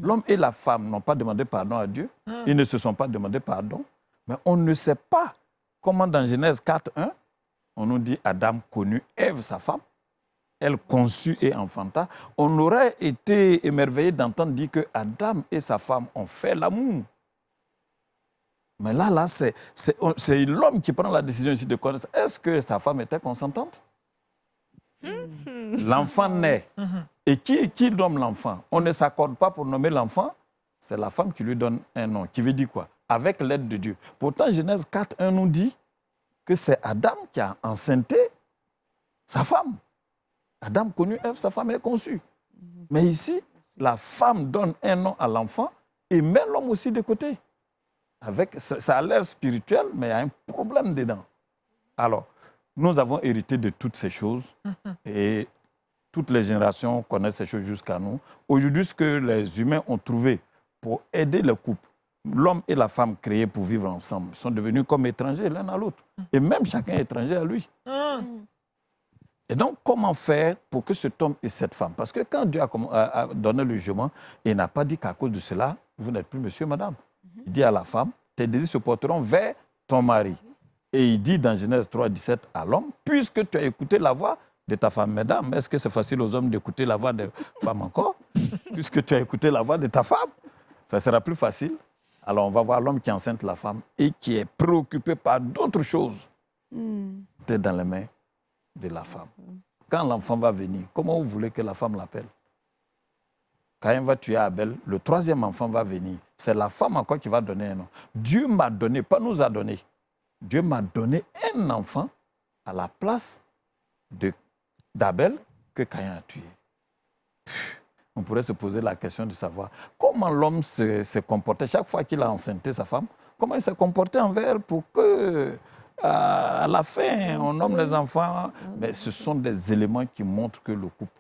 L'homme et la femme n'ont pas demandé pardon à Dieu. Ils ne se sont pas demandé pardon. Mais on ne sait pas comment dans Genèse 4.1, on nous dit Adam connut Ève, sa femme. Elle conçut et enfanta. On aurait été émerveillé d'entendre dire que Adam et sa femme ont fait l'amour. Mais là, c'est l'homme qui prend la décision ici de connaître. Est-ce que sa femme était consentante? L'enfant naît. Et qui nomme l'enfant? On ne s'accorde pas pour nommer l'enfant. C'est la femme qui lui donne un nom. Qui veut dire quoi? Avec l'aide de Dieu. Pourtant, Genèse 4.1 nous dit que c'est Adam qui a enceinté sa femme. Adam connut Ève, sa femme est conçue. Mais ici, la femme donne un nom à l'enfant et met l'homme aussi de côté. Ça a l'air spirituel, mais il y a un problème dedans. Alors, nous avons hérité de toutes ces choses et toutes les générations connaissent ces choses jusqu'à nous. Aujourd'hui, ce que les humains ont trouvé pour aider le couple, l'homme et la femme créés pour vivre ensemble, sont devenus comme étrangers l'un à l'autre. Et même chacun est étranger à lui. Et donc, comment faire pour que cet homme et cette femme... Parce que quand Dieu a donné le jugement, il n'a pas dit qu'à cause de cela, vous n'êtes plus monsieur, madame. Il dit à la femme, tes désirs se porteront vers ton mari. Et il dit dans Genèse 3, 17 à l'homme, puisque tu as écouté la voix de ta femme. Mesdames, est-ce que c'est facile aux hommes d'écouter la voix des femmes encore? Puisque tu as écouté la voix de ta femme, ça sera plus facile. Alors on va voir l'homme qui enceinte la femme et qui est préoccupé par d'autres choses. T'es dans les mains de la femme. Quand l'enfant va venir, comment vous voulez que la femme l'appelle? Caïn va tuer Abel, le troisième enfant va venir. C'est la femme encore qui va donner un nom. Dieu m'a donné, pas nous a donné. Dieu m'a donné un enfant à la place d'Abel que Caïn a tué. On pourrait se poser la question de savoir comment l'homme se comportait chaque fois qu'il a enceinté sa femme, comment il s'est comporté envers elle pour que, à la fin, on nomme les enfants. Mais ce sont des éléments qui montrent que le couple,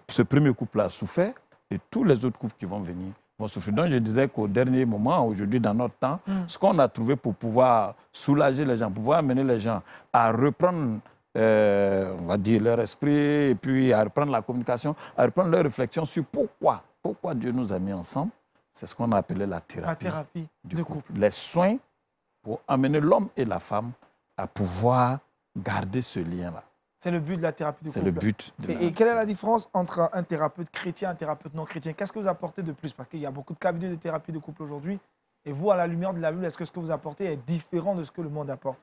ce premier couple a souffert et tous les autres couples qui vont venir vont souffrir. Donc je disais qu'au dernier moment, aujourd'hui, dans notre temps, ce qu'on a trouvé pour pouvoir soulager les gens, pour pouvoir amener les gens à reprendre, on va dire, leur esprit, et puis à reprendre la communication, à reprendre leur réflexion sur pourquoi Dieu nous a mis ensemble, c'est ce qu'on a appelé la thérapie du couple. Les soins pour amener l'homme et la femme à pouvoir garder ce lien-là. C'est le but de la thérapie du couple. C'est le but. Et quelle est la différence entre un thérapeute chrétien et un thérapeute non chrétien? Qu'est-ce que vous apportez de plus? Parce qu'il y a beaucoup de cabinets de thérapie de couple aujourd'hui. Et vous, à la lumière de la Bible, est-ce que ce que vous apportez est différent de ce que le monde apporte?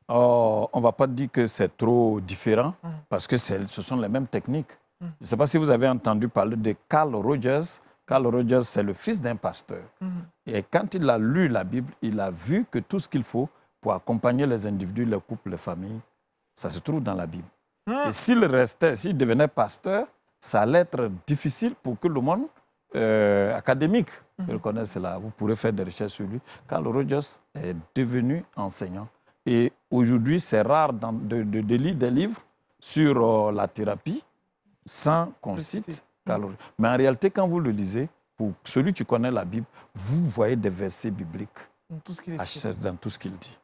On ne va pas dire que c'est trop différent, parce que ce sont les mêmes techniques. Je ne sais pas si vous avez entendu parler de Carl Rogers. Carl Rogers, c'est le fils d'un pasteur. Et quand il a lu la Bible, il a vu que tout ce qu'il faut pour accompagner les individus, les couples, les familles, ça se trouve dans la Bible. Et s'il devenait pasteur, ça allait être difficile pour que le monde académique reconnaisse cela. Vous pourrez faire des recherches sur lui. Carl Rogers est devenu enseignant. Et aujourd'hui, c'est rare de lire des livres sur la thérapie sans qu'on cite Carl Rogers. Mais en réalité, quand vous le lisez, pour celui qui connaît la Bible, vous voyez des versets bibliques dans tout ce qu'il dit.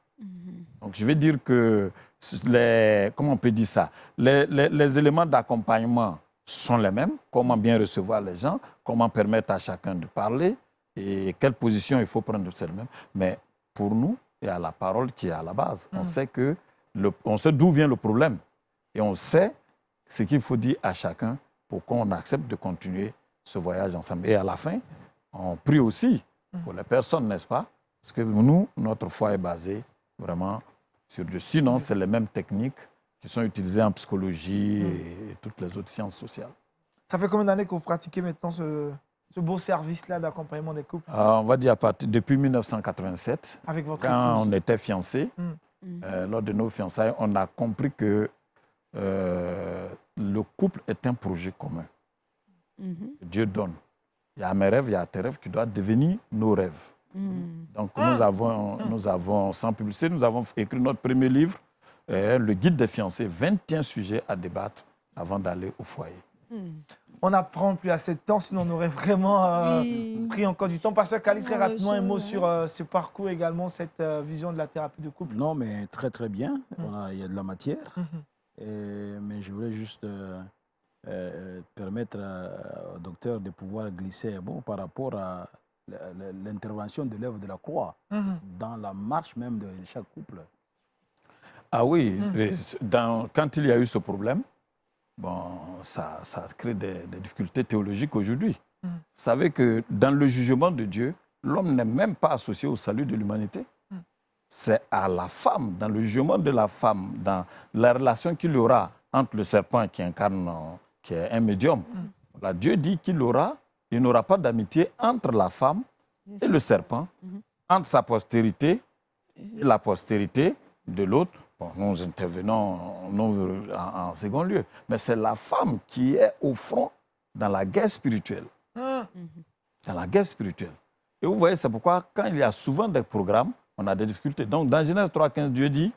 Donc, je vais dire que comment on peut dire ça? Les éléments d'accompagnement sont les mêmes. Comment bien recevoir les gens, comment permettre à chacun de parler et quelle position il faut prendre, c'est le même. Mais pour nous, il y a la parole qui est à la base. On sait d'où vient le problème et on sait ce qu'il faut dire à chacun pour qu'on accepte de continuer ce voyage ensemble. Et à la fin, on prie aussi pour les personnes, n'est-ce pas? Parce que nous, notre foi est basée vraiment sur Dieu. Sinon, c'est les mêmes techniques qui sont utilisées en psychologie et toutes les autres sciences sociales. Ça fait combien d'années que vous pratiquez maintenant ce beau service-là d'accompagnement des couples On va dire depuis 1987, avec votre quand épouse? on était fiancés, lors de nos fiançailles, on a compris que le couple est un projet commun que Dieu donne. Il y a mes rêves, il y a tes rêves qui doivent devenir nos rêves. Donc nous avons, sans publicité, nous avons écrit notre premier livre, le guide des fiancés, 21 sujets à débattre avant d'aller au foyer. On n'apprend plus assez de temps, sinon on aurait vraiment Oui. pris encore du temps. Pasteur Kali, très Dans le rapidement, un mot champ, sur ce parcours également, cette vision de la thérapie de couple. Non, mais très très bien. Il y a de la matière. Mais je voulais juste permettre au docteur de pouvoir glisser un mot par rapport à l'intervention de l'œuvre de la croix dans la marche même de chaque couple. Ah oui, quand il y a eu ce problème, bon, ça crée des difficultés théologiques aujourd'hui. Vous savez que dans le jugement de Dieu, l'homme n'est même pas associé au salut de l'humanité. C'est à la femme, dans le jugement de la femme, dans la relation qu'il aura entre le serpent qui incarne, qui est un médium. Là, Dieu dit qu'il n'aura pas d'amitié entre la femme et le serpent, entre sa postérité et la postérité de l'autre. Bon, nous intervenons en second lieu, mais c'est la femme qui est au front dans la guerre spirituelle. Dans la guerre spirituelle. Et vous voyez, c'est pourquoi quand il y a souvent des programmes, on a des difficultés. Donc, dans Genèse 3,15, Dieu dit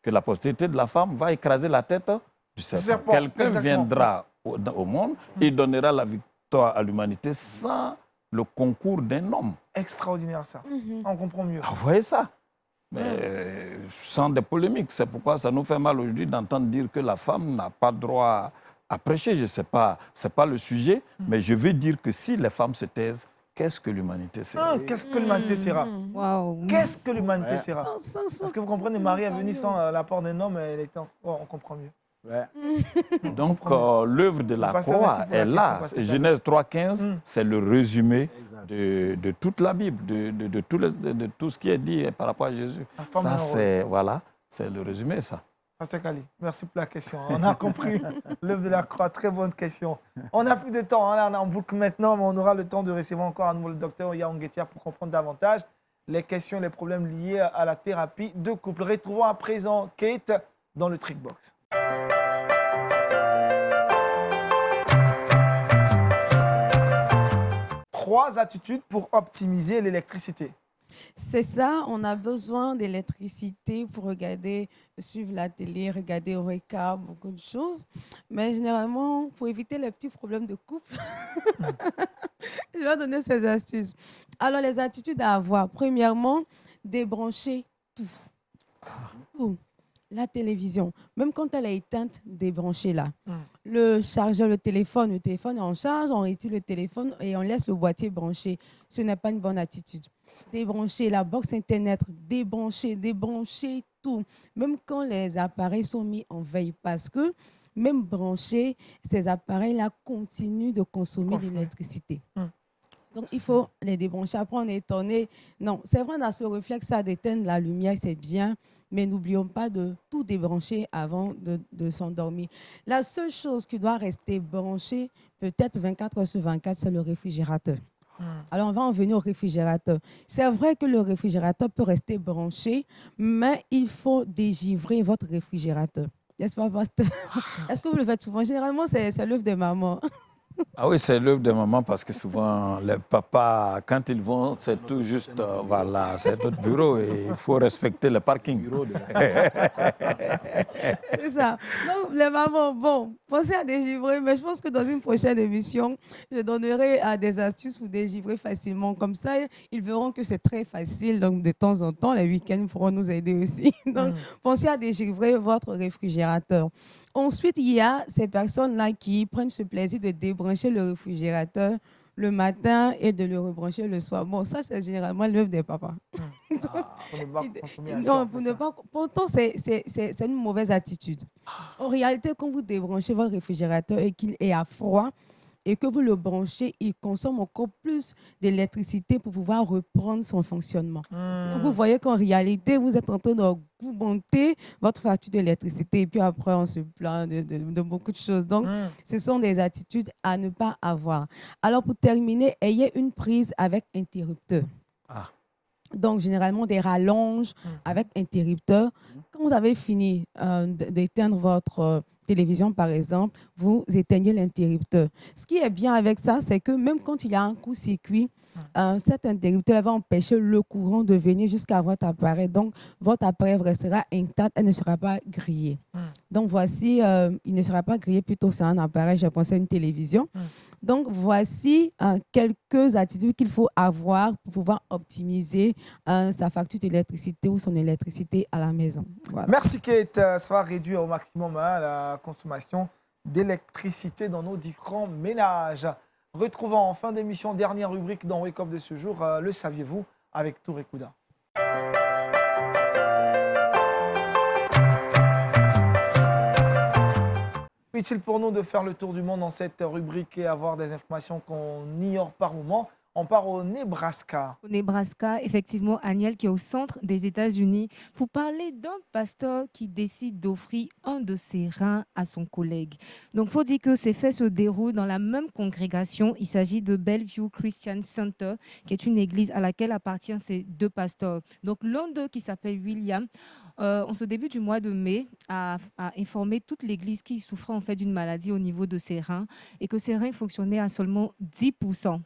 que la postérité de la femme va écraser la tête du serpent. Quelqu'un exactement. viendra au monde et donnera la victoire à l'humanité sans le concours d'un homme. Extraordinaire ça. On comprend mieux. Ah, vous voyez ça? Mais sans des polémiques. C'est pourquoi ça nous fait mal aujourd'hui d'entendre dire que la femme n'a pas droit à prêcher. Je ne sais pas, ce n'est pas le sujet, mais je veux dire que si les femmes se taisent, qu'est-ce que l'humanité sera? Qu'est-ce que l'humanité sera? Waouh. Qu'est-ce que l'humanité sera? Sans- Parce que vous comprenez, Marie est venue sans l'apport d'un homme, elle était on comprend mieux. Donc, l'œuvre de la Pasteur, croix merci pour la est là. question, Pasteur. Genèse 3,15, c'est le résumé Exact. de toute la Bible, de tout ce qui est dit par rapport à Jésus. La femme Ça, malheureuse. c'est le résumé, ça. Pasteur Kali, merci pour la question. On a compris l'œuvre de la croix. Très bonne question. On n'a plus de temps. Là, on est en boucle maintenant, mais on aura le temps de recevoir encore à nouveau le docteur Yaon Guettière pour comprendre davantage les questions et les problèmes liés à la thérapie de couple. Retrouvons à présent Kate dans le Trickbox. Trois attitudes pour optimiser l'électricité. C'est ça, on a besoin d'électricité pour regarder, suivre la télé, regarder Eureka, beaucoup de choses. Mais généralement, pour éviter les petits problèmes de couple, je vais donner ces astuces. Alors, les attitudes à avoir. Premièrement, débrancher tout. Tout. La télévision, même quand elle est éteinte, débranchez-la. Le chargeur, le téléphone est en charge, on retire le téléphone et on laisse le boîtier branché. Ce n'est pas une bonne attitude. Débrancher la box Internet, débrancher tout. Même quand les appareils sont mis en veille, parce que même branchés, ces appareils-là continuent de consommer de l'électricité. Donc, il faut les débrancher. Après, on est étonné. Non, c'est vrai, on a ce réflexe d'éteindre la lumière, c'est bien, mais n'oublions pas de tout débrancher avant de s'endormir. La seule chose qui doit rester branchée, peut-être 24 heures sur 24, c'est le réfrigérateur. Alors, on va en venir au réfrigérateur. C'est vrai que le réfrigérateur peut rester branché, mais il faut dégivrer votre réfrigérateur. N'est-ce pas, pasteur? Est-ce que vous le faites souvent? Généralement, c'est l'œuvre des mamans. Ah oui, c'est l'œuvre des mamans parce que souvent, les papas, quand ils vont, c'est tout juste, voilà, c'est notre bureau et il faut respecter le parking. C'est ça. Donc, les mamans, bon, pensez à dégivrer, mais je pense que dans une prochaine émission, je donnerai des astuces pour dégivrer facilement. Comme ça, ils verront que c'est très facile. Donc, de temps en temps, les week-ends pourront nous aider aussi. Donc, pensez à dégivrer votre réfrigérateur. Ensuite, il y a ces personnes-là qui prennent ce plaisir de débrancher le réfrigérateur le matin et de le rebrancher le soir. Bon, ça, c'est généralement l'œuvre des papas. Pourtant, c'est une mauvaise attitude. En réalité, quand vous débranchez votre réfrigérateur et qu'il est à froid, et que vous le branchez, il consomme encore plus d'électricité pour pouvoir reprendre son fonctionnement. Donc, vous voyez qu'en réalité, vous êtes en train d'augmenter votre facture d'électricité et puis après, on se plaint de beaucoup de choses. Donc, ce sont des attitudes à ne pas avoir. Alors, pour terminer, ayez une prise avec interrupteur. Ah. Donc, généralement, des rallonges avec interrupteur. Quand vous avez fini d'éteindre votre télévision, par exemple, vous éteignez l'interrupteur. Ce qui est bien avec ça, c'est que même quand il y a un court-circuit, cet interrupteur va empêcher le courant de venir jusqu'à votre appareil. Donc, votre appareil restera intact, elle ne sera pas grillée. Donc, voici, il ne sera pas grillé, plutôt c'est un appareil, je pensais à une télévision. Donc, voici quelques attitudes qu'il faut avoir pour pouvoir optimiser sa facture d'électricité ou son électricité à la maison. Voilà. Merci Kate. Ça va réduire au maximum la consommation d'électricité dans nos différents ménages. Retrouvons en fin d'émission, dernière rubrique dans Wake Up de ce jour, le saviez-vous avec Touré Kouda. Utile pour nous de faire le tour du monde dans cette rubrique et avoir des informations qu'on ignore par moment. On part au Nebraska. Au Nebraska, effectivement, Aniel, qui est au centre des États-Unis, pour parler d'un pasteur qui décide d'offrir un de ses reins à son collègue. Donc, il faut dire que ces faits se déroulent dans la même congrégation. Il s'agit de Bellevue Christian Center, qui est une église à laquelle appartiennent ces deux pasteurs. Donc, l'un d'eux, qui s'appelle William, en ce début du mois de mai, a informé toute l'église qu'il souffrait en fait d'une maladie au niveau de ses reins et que ses reins fonctionnaient à seulement 10%.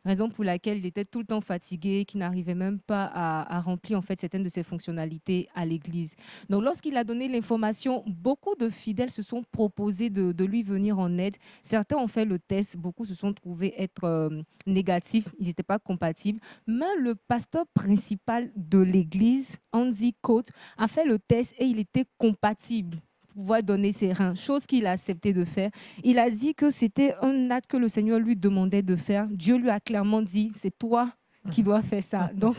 Raison pour laquelle il était tout le temps fatigué, qu'il n'arrivait même pas à remplir en fait certaines de ses fonctionnalités à l'église. Donc lorsqu'il a donné l'information, beaucoup de fidèles se sont proposés de lui venir en aide. Certains ont fait le test, beaucoup se sont trouvés être négatifs, ils n'étaient pas compatibles. Mais le pasteur principal de l'église, Andy Coates, a fait le test et il était compatible. Pouvoir donner ses reins, chose qu'il a accepté de faire. Il a dit que c'était un acte que le Seigneur lui demandait de faire. Dieu lui a clairement dit, c'est toi qui dois faire ça. Donc,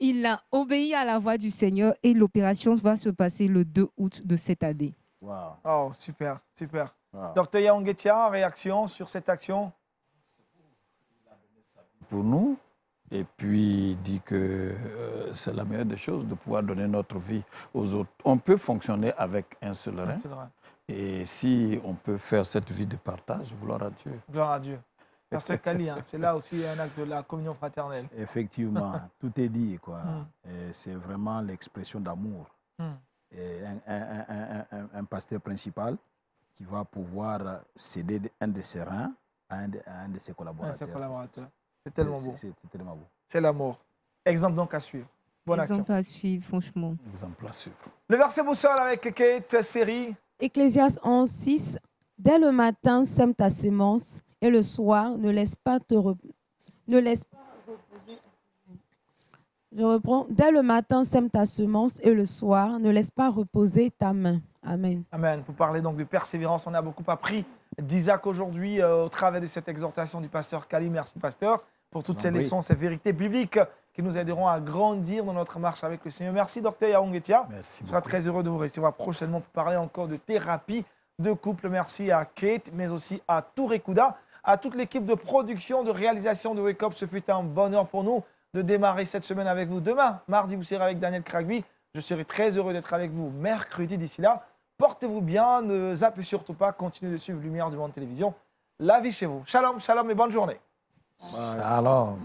il a obéi à la voix du Seigneur et l'opération va se passer le 2 août de cette année. Wow. Oh, super, super. Wow. Docteur Yaongetia, réaction sur cette action? Pour nous, et puis il dit que c'est la meilleure des choses de pouvoir donner notre vie aux autres. On peut fonctionner avec un seul rein. Et si on peut faire cette vie de partage, gloire à Dieu. Gloire à Dieu. Merci Kali, hein. C'est là aussi un acte de la communion fraternelle. Effectivement, tout est dit, quoi. Et c'est vraiment l'expression d'amour. Et un pasteur principal qui va pouvoir céder un de ses reins à un de ses collaborateurs. C'est tellement beau. C'est tellement beau. C'est l'amour. Exemple donc à suivre. Bonne action. Exemple à suivre, franchement. Exemple à suivre. Le verset boussole avec Kate, série. Ecclésiaste 11:6. Dès le matin, sème ta sémence et le soir, ne laisse pas reposer. Je reprends. Dès le matin, sème ta semence et le soir, ne laisse pas reposer ta main. Amen. Amen. Pour parler donc de persévérance, on a beaucoup appris d'Isaac aujourd'hui au travers de cette exhortation du pasteur Kali. Merci pasteur pour toutes ces leçons, ces vérités bibliques qui nous aideront à grandir dans notre marche avec le Seigneur. Merci docteur Yaongetia. Merci. On sera très heureux de vous recevoir prochainement pour parler encore de thérapie de couple. Merci à Kate, mais aussi à Touré Kouda, à toute l'équipe de production, de réalisation de Wake Up. Ce fut un bonheur pour nous de démarrer cette semaine avec vous. Demain, mardi, vous serez avec Daniel Kragby. Je serai très heureux d'être avec vous mercredi. D'ici là, portez-vous bien, ne zappez surtout pas, continuez de suivre Lumière du Monde Télévision. La vie chez vous. Shalom, shalom et bonne journée. Shalom.